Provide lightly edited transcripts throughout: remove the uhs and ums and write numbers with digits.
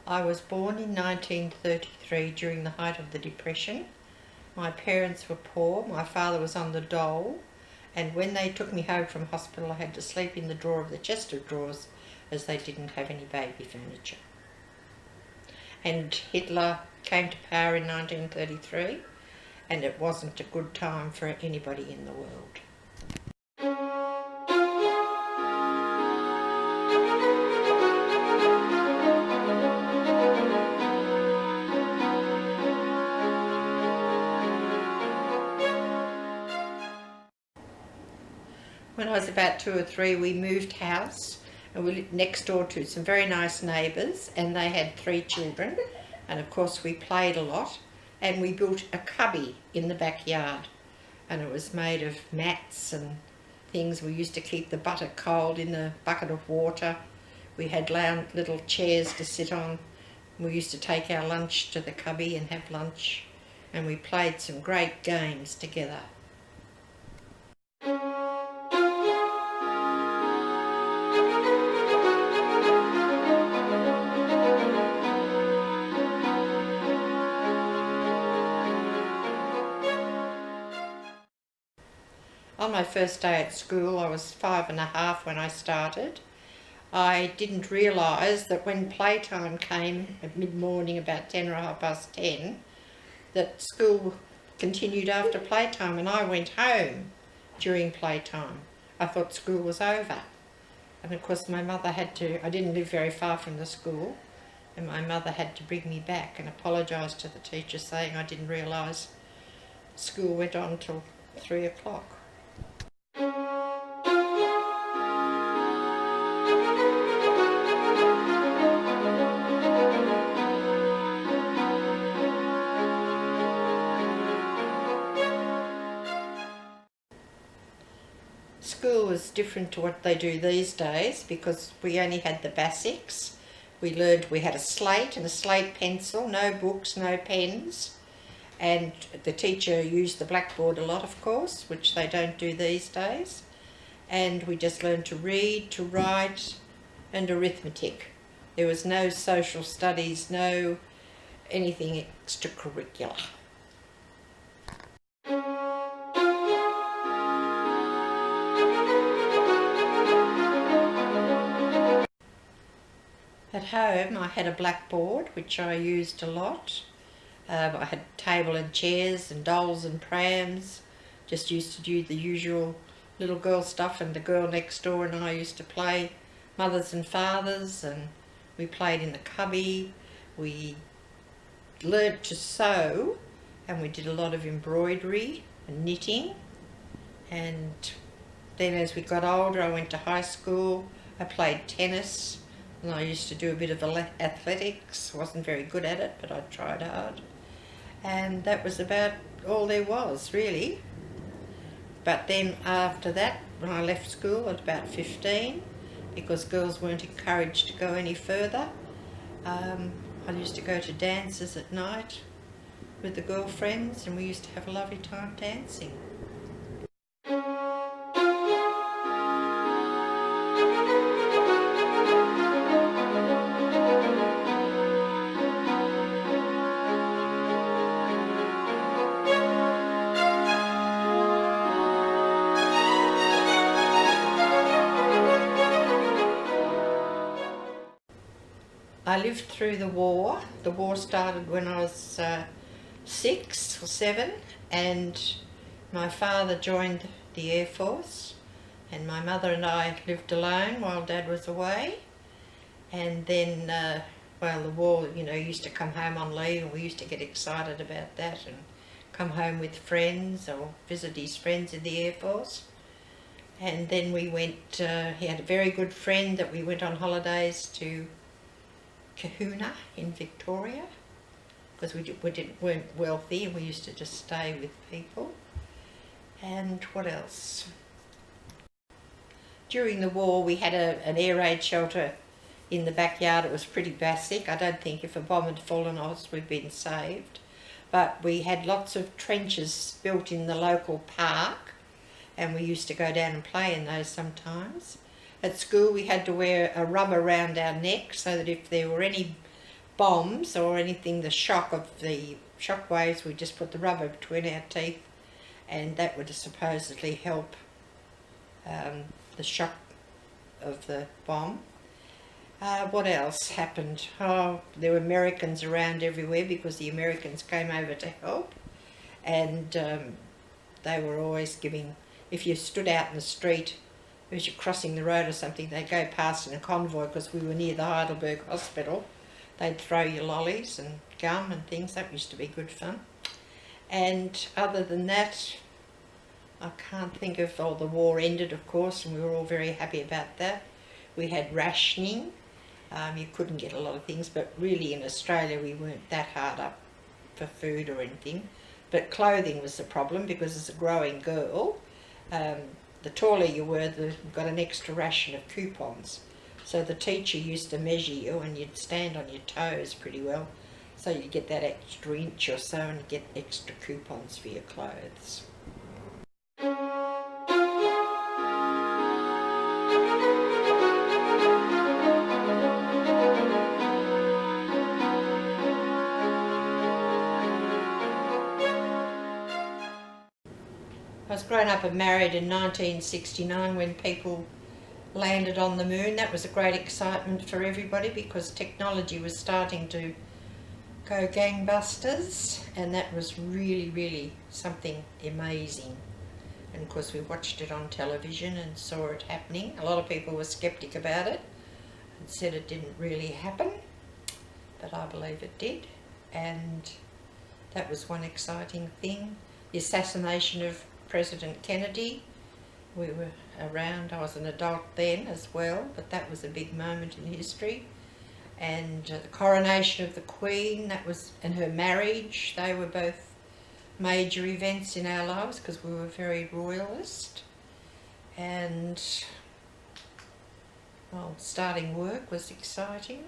I was born in 1933 during the height of the Depression. My parents were poor. My father was on the dole, and when they took me home from hospital I had to sleep in the drawer of the chest of drawers as they didn't have any baby furniture. And Hitler came to power in 1933, and it wasn't a good time for anybody in the world. When I was about 2 or 3, we moved house, and we lived next door to some very nice neighbours, and they had 3 children, and of course we played a lot, and we built a cubby in the backyard, and it was made of mats and things. We used to keep the butter cold in a bucket of water. We had little chairs to sit on. We used to take our lunch to the cubby and have lunch, and we played some great games together. On my first day at school, I was 5 and a half when I started. I didn't realise that when playtime came at mid-morning, about 10 or 10:30, that school continued after playtime, and I went home during playtime. I thought school was over. And of course my mother I didn't live very far from the school, and my mother had to bring me back and apologise to the teacher, saying I didn't realise school went on till 3 o'clock. School was different to what they do these days, because we only had the basics. We had a slate and a slate pencil, no books, no pens, and the teacher used the blackboard a lot, of course, which they don't do these days. And we just learned to read, to write, and arithmetic. There was no social studies, no anything extracurricular. At home I had a blackboard which I used a lot. I had table and chairs and dolls and prams. Just used to do the usual little girl stuff, and the girl next door and I used to play mothers and fathers, and we played in the cubby. We learnt to sew, and we did a lot of embroidery and knitting. And then as we got older I went to high school. I played tennis, and I used to do a bit of athletics. I wasn't very good at it, but I tried hard. And that was about all there was, really. But then after that, when I left school at about 15, because girls weren't encouraged to go any further, I used to go to dances at night with the girlfriends, and we used to have a lovely time dancing. I lived through the war. The war started when I was 6 or 7, and my father joined the Air Force, and my mother and I lived alone while Dad was away. And then, well, the war, used to come home on leave, and we used to get excited about that and come home with friends or visit his friends in the Air Force. And then we went, he had a very good friend that we went on holidays to Kahuna in Victoria, because we weren't wealthy, and we used to just stay with people. And what else? During the war we had an air raid shelter in the backyard. It was pretty basic. I don't think if a bomb had fallen on us we'd been saved. But we had lots of trenches built in the local park, and we used to go down and play in those sometimes. At school we had to wear a rubber around our neck so that if there were any bombs or anything, the shock of the shock waves, we just put the rubber between our teeth, and that would supposedly help the shock of the bomb. What else happened? Oh, there were Americans around everywhere because the Americans came over to help, and they were always giving, if you stood out in the street as you're crossing the road or something, they'd go past in a convoy because we were near the Heidelberg Hospital. They'd throw you lollies and gum and things. That used to be good fun. And other than that, I can't think of, the war ended, of course, and we were all very happy about that. We had rationing. You couldn't get a lot of things, but really in Australia we weren't that hard up for food or anything. But clothing was the problem, because as a growing girl, the taller you were, you got an extra ration of coupons. So the teacher used to measure you, and you'd stand on your toes pretty well. So you'd get that extra inch or so and get extra coupons for your clothes. I was grown up and married in 1969 when people landed on the moon. That was a great excitement for everybody because technology was starting to go gangbusters, and that was really, really something amazing. And of course we watched it on television and saw it happening. A lot of people were sceptic about it and said it didn't really happen, but I believe it did, and that was one exciting thing. The assassination of President Kennedy, we were around, I was an adult then as well, but that was a big moment in history. And the coronation of the Queen, that was, and her marriage, they were both major events in our lives because we were very royalist. And well, starting work was exciting.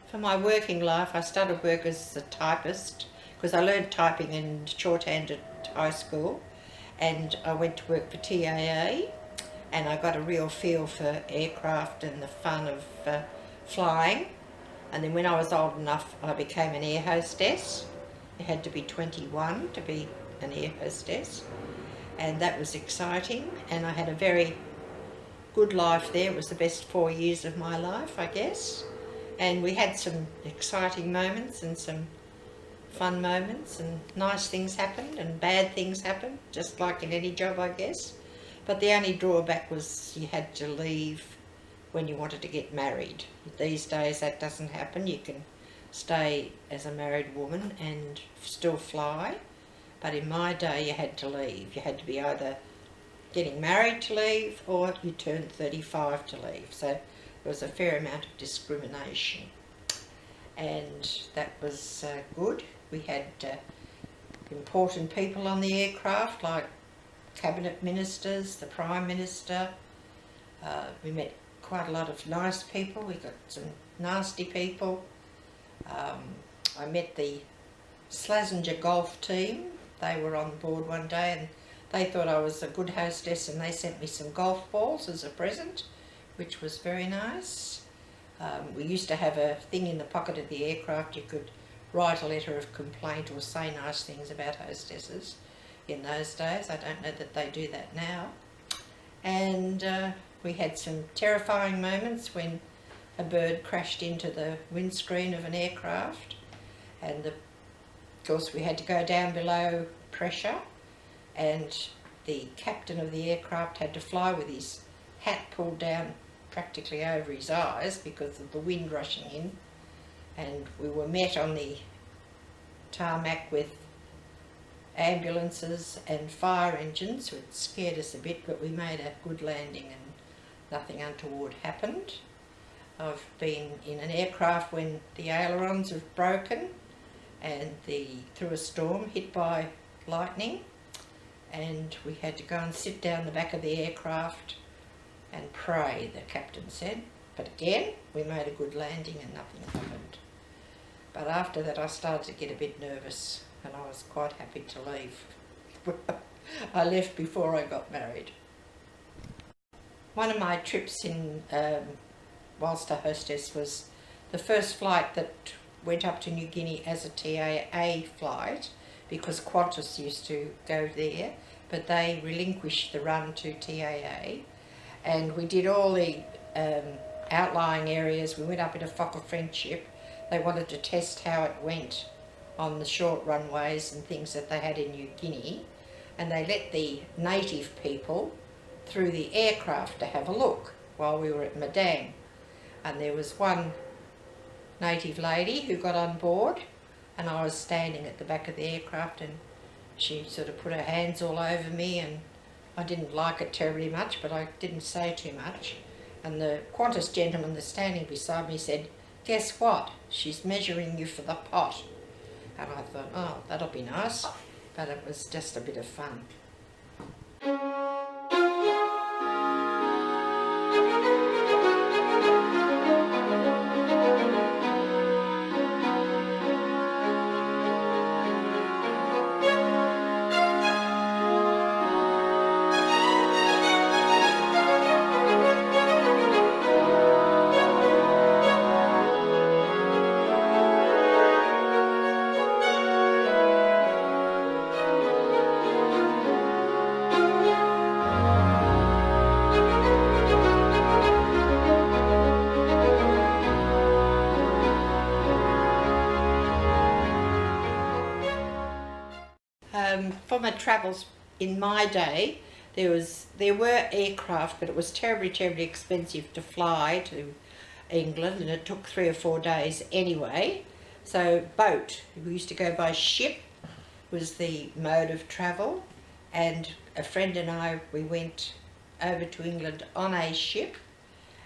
For my working life, I started work as a typist because I learned typing and shorthand at high school, and I went to work for TAA, and I got a real feel for aircraft and the fun of flying. And then when I was old enough, I became an air hostess. You had to be 21 to be an air hostess, and that was exciting, and I had a very good life there. It was the best 4 years of my life, I guess. And we had some exciting moments and some fun moments, and nice things happened and bad things happened, just like in any job, I guess. But the only drawback was you had to leave when you wanted to get married. These days that doesn't happen. You can stay as a married woman and still fly. But in my day you had to leave. You had to be either getting married to leave or you turned 35 to leave. So there was a fair amount of discrimination, and that was good. We had important people on the aircraft, like cabinet ministers, the Prime Minister. We met quite a lot of nice people. We got some nasty people. I met the Slazenger golf team. They were on board one day and they thought I was a good hostess, and they sent me some golf balls as a present, which was very nice. We used to have a thing in the pocket of the aircraft. You could write a letter of complaint or say nice things about hostesses in those days. I don't know that they do that now. And we had some terrifying moments when a bird crashed into the windscreen of an aircraft, and of course we had to go down below pressure, and the captain of the aircraft had to fly with his hat pulled down practically over his eyes because of the wind rushing in, and we were met on the tarmac with ambulances and fire engines, which scared us a bit, but we made a good landing and nothing untoward happened. I've been in an aircraft when the ailerons have broken and through a storm, hit by lightning, and we had to go and sit down the back of the aircraft and pray, the captain said. But again, we made a good landing and nothing happened. But after that I started to get a bit nervous, and I was quite happy to leave. I left before I got married. One of my trips in whilst a hostess was the first flight that went up to New Guinea as a TAA flight, because Qantas used to go there, but they relinquished the run to TAA, and we did all the outlying areas. We went up in a Fokker Friendship. They wanted to test how it went on the short runways and things that they had in New Guinea, and they let the native people through the aircraft to have a look while we were at Madang. And there was one native lady who got on board, and I was standing at the back of the aircraft, and she sort of put her hands all over me, and I didn't like it terribly much, but I didn't say too much. And the Qantas gentleman that's standing beside me said, "Guess what? She's measuring you for the pot." And I thought, oh, that'll be nice. But it was just a bit of fun. For my travels in my day, there were aircraft, but it was terribly expensive to fly to England, and it took 3 or 4 days anyway. So boat, we used to go by ship, was the mode of travel, and a friend and I, we went over to England on a ship,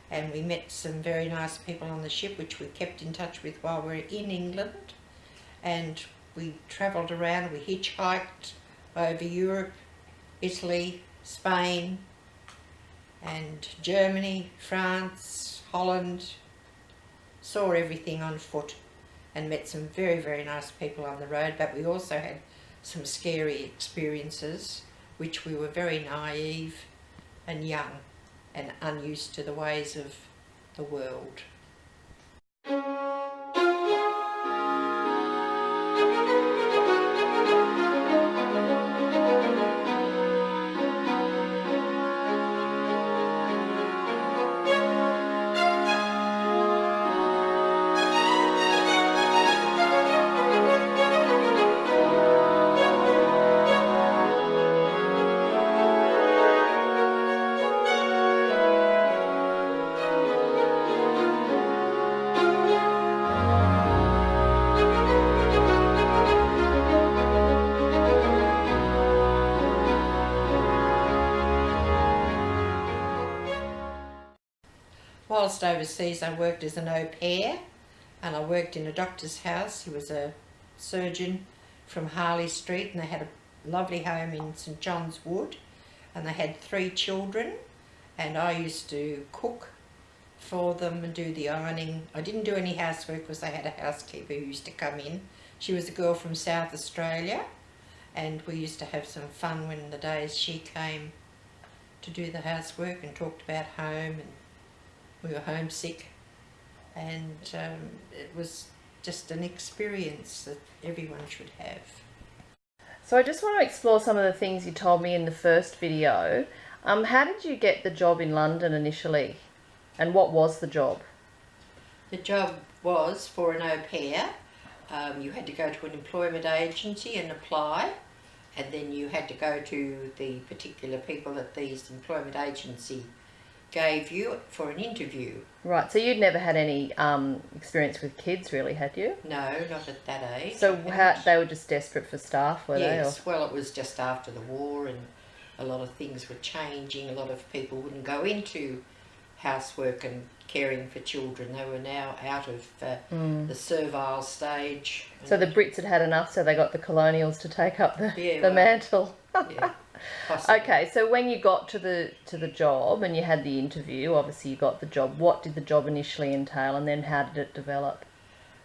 and we met some very nice people on the ship, which we kept in touch with while we were in England. And we travelled around, we hitchhiked over Europe, Italy, Spain, and Germany, France, Holland. Saw everything on foot and met some very nice people on the road, but we also had some scary experiences, which we were very naive and young and unused to the ways of the world. Whilst overseas, I worked as an au pair, and I worked in a doctor's house. He was a surgeon from Harley Street, and they had a lovely home in St John's Wood, and they had 3 children, and I used to cook for them and do the ironing. I didn't do any housework because they had a housekeeper who used to come in. She was a girl from South Australia, and we used to have some fun when the days she came to do the housework and talked about home, and we were homesick, and it was just an experience that everyone should have. So I just want to explore some of the things you told me in the first video. How did you get the job in London initially, and what was the job? The job was for an au pair. You had to go to an employment agency and apply, and then you had to go to the particular people that these employment agency gave you for an interview. Right, so you'd never had any experience with kids really, had you? No, not at that age. So they were just desperate for staff, were they? Yes, well, it was just after the war, and a lot of things were changing. A lot of people wouldn't go into housework and caring for children. They were now out of the servile stage. So the Brits had enough, so they got the colonials to take up the mantle. Yeah. Possibly. Okay, so when you got to the job and you had the interview, obviously you got the job. What did the job initially entail, and then how did it develop?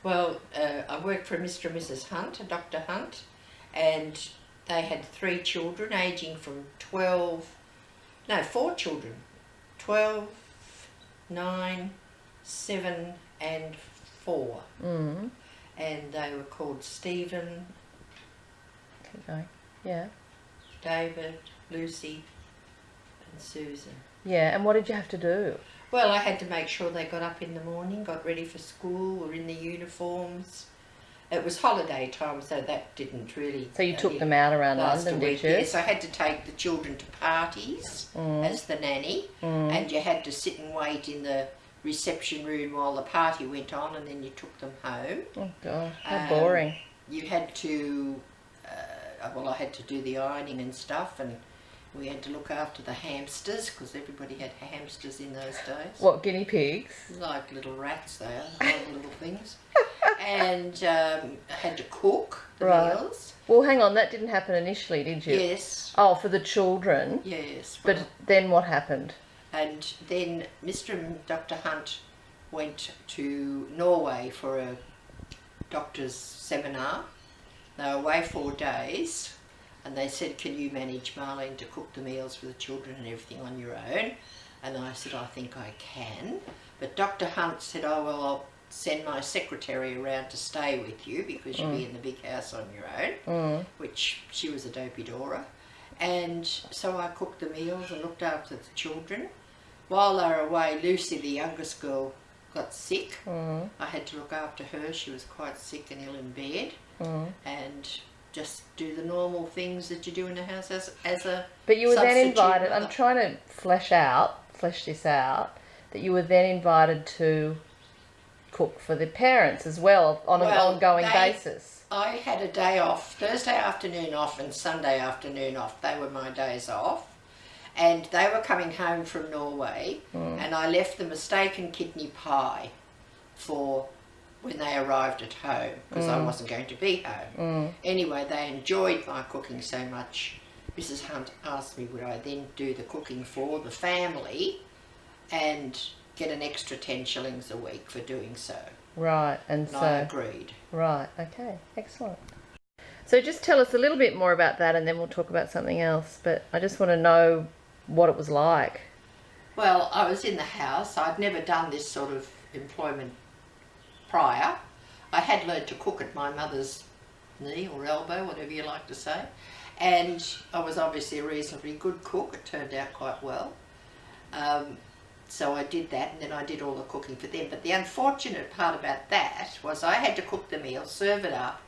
Well, I worked for Mr. and Mrs. Hunt, Dr. Hunt, and they had 3 children aging from 4 children, 12, 9, 7 and 4. Mm. And they were called Stephen, Keep going. Yeah. David, Lucy and Susan. Yeah, and what did you have to do? Well, I had to make sure they got up in the morning, got ready for school, were in their uniforms. It was holiday time, so that didn't really... So you took them out around last London, a week. did you? Yes, I had to take the children to parties as the nanny, and you had to sit and wait in the reception room while the party went on, and then you took them home. Oh gosh, how boring. You had to, well, I had to do the ironing and stuff, and we had to look after the hamsters, because everybody had hamsters in those days. What, guinea pigs? Like little rats they are, little things. And I had to cook the meals. Well, hang on, that didn't happen initially, did you? Yes. Oh, for the children? Yes. But well, then what happened? and then Mr. and Dr. Hunt went to Norway for a doctor's seminar. They were away 4 days, and they said, can you manage, Marlene, to cook the meals for the children and everything on your own? And I said, I think I can. But Dr. Hunt said, oh, well, I'll send my secretary around to stay with you because you'll be in the big house on your own, which she was a dopey Dora. And so I cooked the meals and looked after the children. While they were away, Lucy, the youngest girl, got sick. I had to look after her. She was quite sick and ill in bed. And just do the normal things that you do in a house as a But you were then substitute invited, mother. I'm trying to flesh this out, that you were then invited to cook for the parents as well on an ongoing basis. I had a day off, Thursday afternoon off and Sunday afternoon off. They were my days off. And they were coming home from Norway, and I left them a steak and kidney pie for when they arrived at home, because I wasn't going to be home. Anyway, they enjoyed my cooking so much. Mrs. Hunt asked me would I then do the cooking for the family and get an extra 10 shillings a week for doing so. Right, and And I agreed. Right, okay, excellent. So just tell us a little bit more about that, and then we'll talk about something else. But I just want to know what it was like. Well, I was in the house. I'd never done this sort of employment prior. I had learned to cook at my mother's knee or elbow, whatever you like to say. And I was obviously a reasonably good cook. It turned out quite well. So I did that, and then I did all the cooking for them. But the unfortunate part about that was I had to cook the meal, serve it up,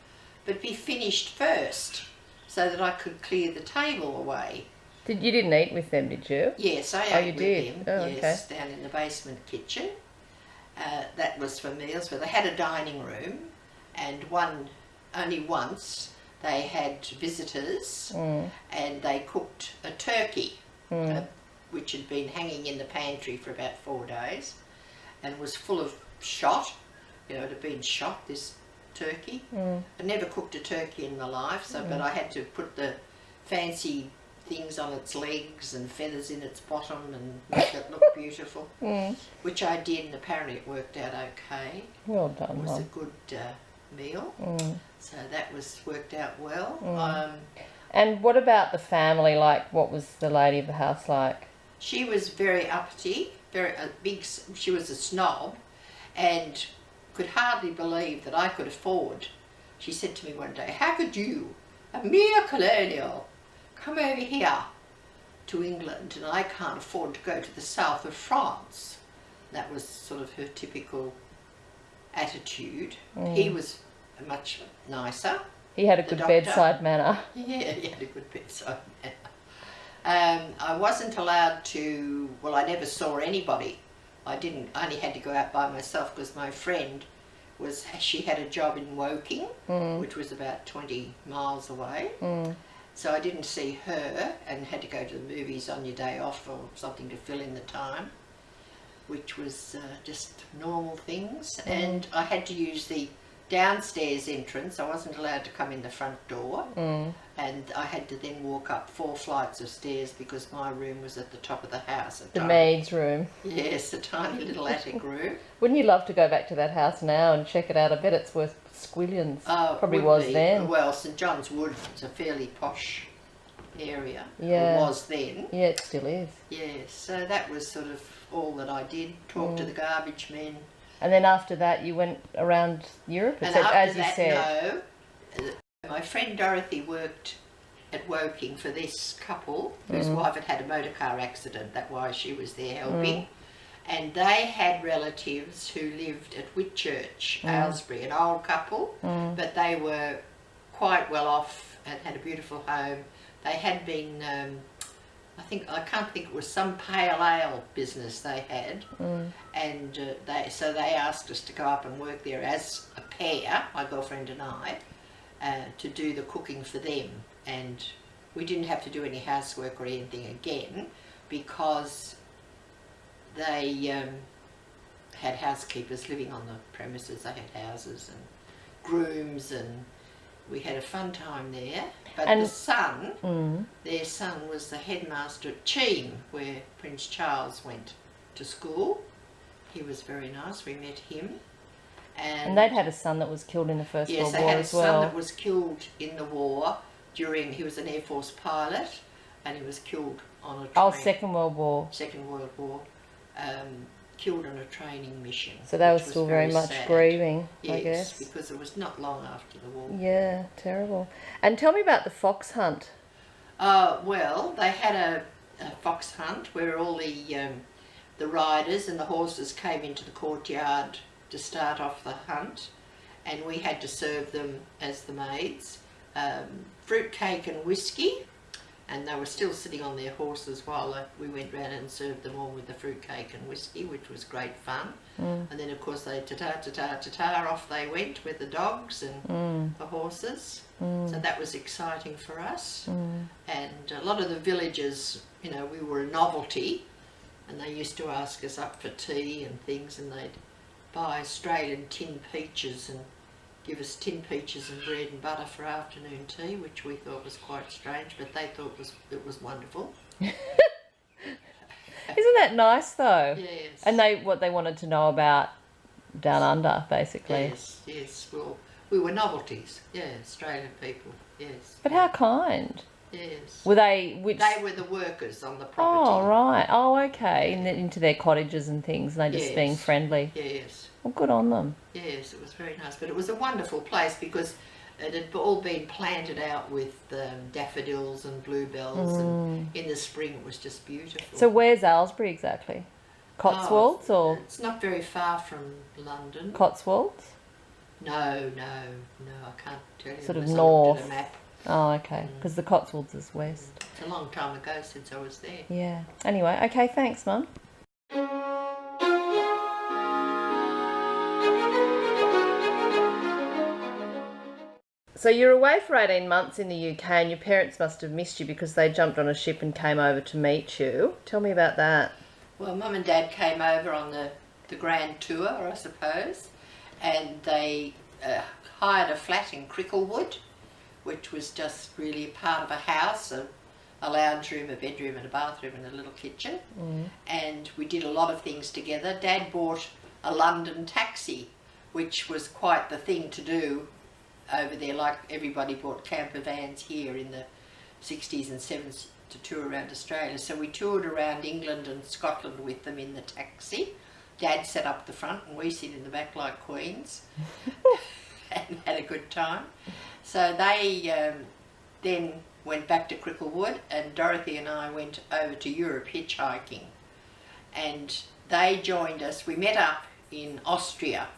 but be finished first so that I could clear the table away. You didn't eat with them, did you? Yes, I Oh, ate you with did? them. Oh, Yes, down in the basement kitchen. That was for meals, but they had a dining room, and only once they had visitors, and they cooked a turkey, which had been hanging in the pantry for about 4 days, and was full of shot. You know, it had been shot, this turkey. I'd never cooked a turkey in my life, so but I had to put the fancy things on its legs and feathers in its bottom and make it look beautiful, which I did, and apparently it worked out okay. Well done, It was Mum. a good meal, so that worked out well. And what about the family? Like, what was the lady of the house like? She was very uppity, she was a snob, and could hardly believe that I could afford. She said to me one day, how could you, a mere colonial, come over here to England and I can't afford to go to the south of France? That was sort of her typical attitude. He was much nicer. He had a good bedside manner. Yeah, he had a good bedside manner. I wasn't allowed to, well, I never saw anybody. I only had to go out by myself because my friend she had a job in Woking, which was about 20 miles away. So I didn't see her, and had to go to the movies on your day off or something to fill in the time, which was just normal things. And I had to use the downstairs entrance. I wasn't allowed to come in the front door. Mm. And I had to then walk up 4 flights of stairs because my room was at the top of the house. The maid's room. Yes, a tiny little attic room. Wouldn't you love to go back to that house now and check it out? I bet it's worth squillions. Probably was then. Well, St John's Wood is a fairly posh area. Yeah. It was then. Yeah, it still is. Yes, so that was sort of all that I did. Talk to the garbage men. And then after that, you went around Europe, And as after you that, said. no. My friend Dorothy worked at Woking for this couple whose wife had had a motor car accident. That's why she was there helping. And they had relatives who lived at Whitchurch, Aylesbury, an old couple, but they were quite well off and had a beautiful home. They had been, I can't think, it was some pale ale business they had, and so they asked us to go up and work there as a pair, my girlfriend and I, to do the cooking for them. And we didn't have to do any housework or anything again because they had housekeepers living on the premises. They had houses and grooms, and we had a fun time there. But the son, their son, was the headmaster at Cheam, where Prince Charles went to school. He was very nice. We met him. And they'd had a son that was killed in the First World War as well. Yes, they had a son that was killed in the war he was an Air Force pilot, and he was killed on a train. Oh, Second World War. Second World War. Killed on a training mission. So they were still very much sad. grieving, yes, I guess. Because it was not long after the war. Yeah, terrible. And tell me about the fox hunt. Well, they had a fox hunt where all the riders and the horses came into the courtyard to start off the hunt, and we had to serve them as the maids. Fruit cake and whiskey, and they were still sitting on their horses while we went round and served them all with the fruit cake and whiskey, which was great fun. And then of course they ta-ta, off they went with the dogs and the horses. So that was exciting for us. And a lot of the villagers, you know, we were a novelty, and they used to ask us up for tea and things, and they'd buy Australian tin peaches and give us tin peaches and bread and butter for afternoon tea, which we thought was quite strange, but they thought it was wonderful. Isn't that nice though? Yes. And what they wanted to know about down under, basically. Yes. Well, we were novelties. Yeah, Australian people. Yes. But how kind. Yes. Were they? They were the workers on the property. Oh right. Oh okay. And then into their cottages and things, and they just being friendly. Yes. Well, good on them. Yes, it was very nice. But it was a wonderful place because it had all been planted out with daffodils and bluebells, and in the spring it was just beautiful. So where's Aylesbury exactly? Cotswolds or? It's not very far from London. Cotswolds? No, I can't tell you. Sort of unless I north. looked at a map. Oh, okay. Because the Cotswolds is west. It's a long time ago since I was there. Yeah. Anyway, okay, thanks, Mum. So you're away for 18 months in the UK, and your parents must have missed you because they jumped on a ship and came over to meet you. Tell me about that. Well, Mum and Dad came over on the grand tour, I suppose, and they hired a flat in Cricklewood, which was just really part of a house, a lounge room, a bedroom and a bathroom and a little kitchen. And we did a lot of things together. Dad bought a London taxi, which was quite the thing to do over there, like everybody bought camper vans here in the 60s and 70s to tour around Australia. So we toured around England and Scotland with them in the taxi. Dad sat up the front and we sit in the back like queens and had a good time. So they then went back to Cricklewood, and Dorothy and I went over to Europe hitchhiking, and they joined us. We met up in Austria,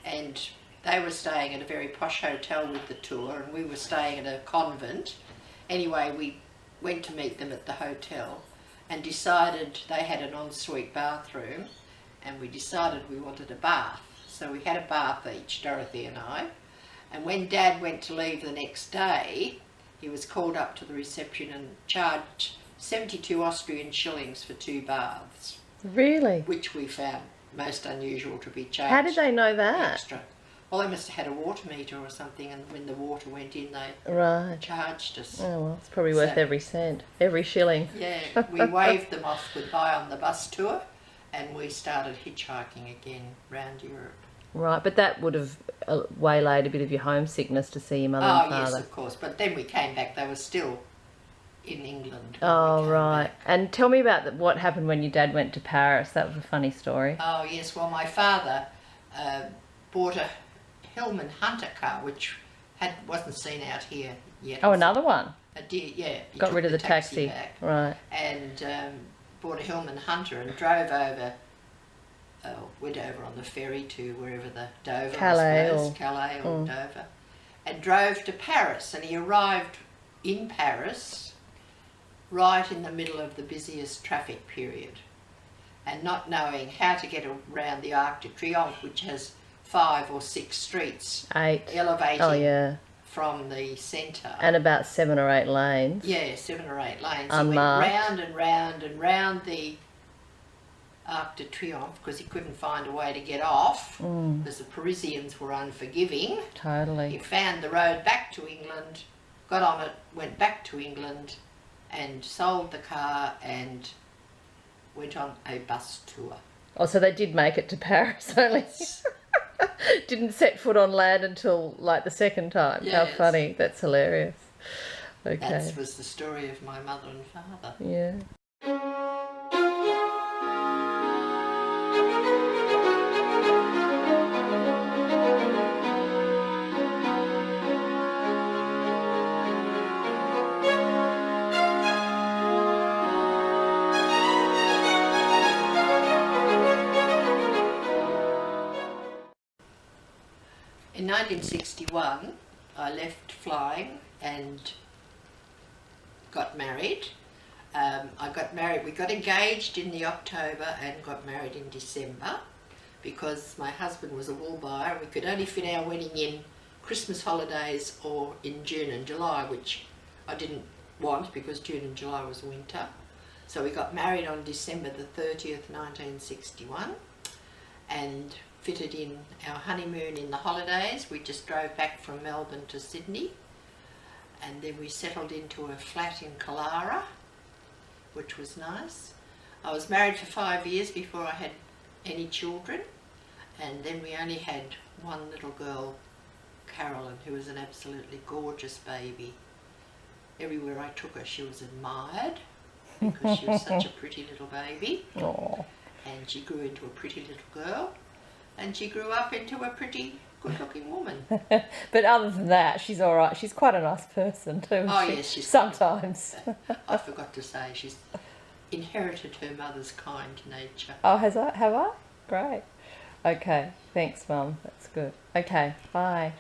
and they were staying at a very posh hotel with the tour, and we were staying at a convent. Anyway, we went to meet them at the hotel and decided they had an ensuite bathroom, and we decided we wanted a bath. So we had a bath each, Dorothy and I. And when Dad went to leave the next day, he was called up to the reception and charged 72 Austrian shillings for 2 baths. Really? Which we found most unusual to be charged. How did they know that? Extra. Well, they must have had a water meter or something, and when the water went in, they Right. charged us. Oh, well, it's probably worth So- every cent, every shilling. Yeah, we waved them off goodbye on the bus tour, and we started hitchhiking again round Europe. Right, but that would have waylaid a bit of your homesickness to see your mother and Oh, yes, father. of course. But then we came back. They were still in England. when we Oh, came right. back. And tell me about what happened when your dad went to Paris. That was a funny story. Oh, yes. Well, my father bought a Hillman Hunter car, which wasn't seen out here yet. Oh, another one. A deer, yeah. He Got took rid of the taxi. back Right. and bought a Hillman Hunter and drove over. Went over on the ferry to wherever the Dover, Calais I suppose, or- Calais or Dover, and drove to Paris. And he arrived in Paris right in the middle of the busiest traffic period, and not knowing how to get around the Arc de Triomphe, which has 5 or 6 streets 8. elevating Oh, yeah. from the centre. And about 7 or 8 lanes. Yeah, 7 or 8 lanes. He went Unmarked. round and round and round the Arc de Triomphe because he couldn't find a way to get off because the Parisians were unforgiving. He Totally. found the road back to England, got on it, went back to England and sold the car and went on a bus tour. Oh, so they did make it to Paris, only didn't set foot on land until like the second time. Yes. How funny. That's hilarious. Okay. That was the story of my mother and father. Yeah. In 1961, I left flying and got married. We got engaged in the October and got married in December because my husband was a wool buyer and we could only fit our wedding in Christmas holidays or in June and July, which I didn't want because June and July was winter. So we got married on December the 30th, 1961 and fitted in our honeymoon in the holidays. We just drove back from Melbourne to Sydney and then we settled into a flat in Killara, which was nice. I was married for 5 years before I had any children, and then we only had one little girl, Carolyn, who was an absolutely gorgeous baby. Everywhere I took her she was admired because she was such a pretty little baby. Oh. And she grew into a pretty little girl and she grew up into a pretty good-looking woman. But other than that, she's all right. She's quite a nice person too. isn't Oh she? yes, she's sometimes. I forgot to say she's inherited her mother's kind nature. Oh, have I? Great. Okay. Thanks, Mum. That's good. Okay. Bye.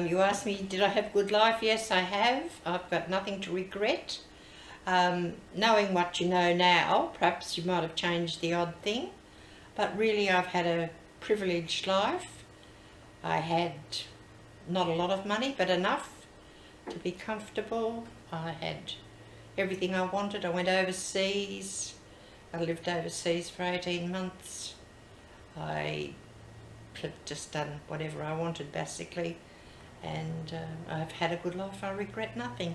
You asked me, did I have a good life? Yes, I have. I've got nothing to regret. Knowing what you know now, perhaps you might have changed the odd thing, but really I've had a privileged life. I had not a lot of money, but enough to be comfortable. I had everything I wanted. I went overseas. I lived overseas for 18 months. I have just done whatever I wanted basically, and I've had a good life. I regret nothing.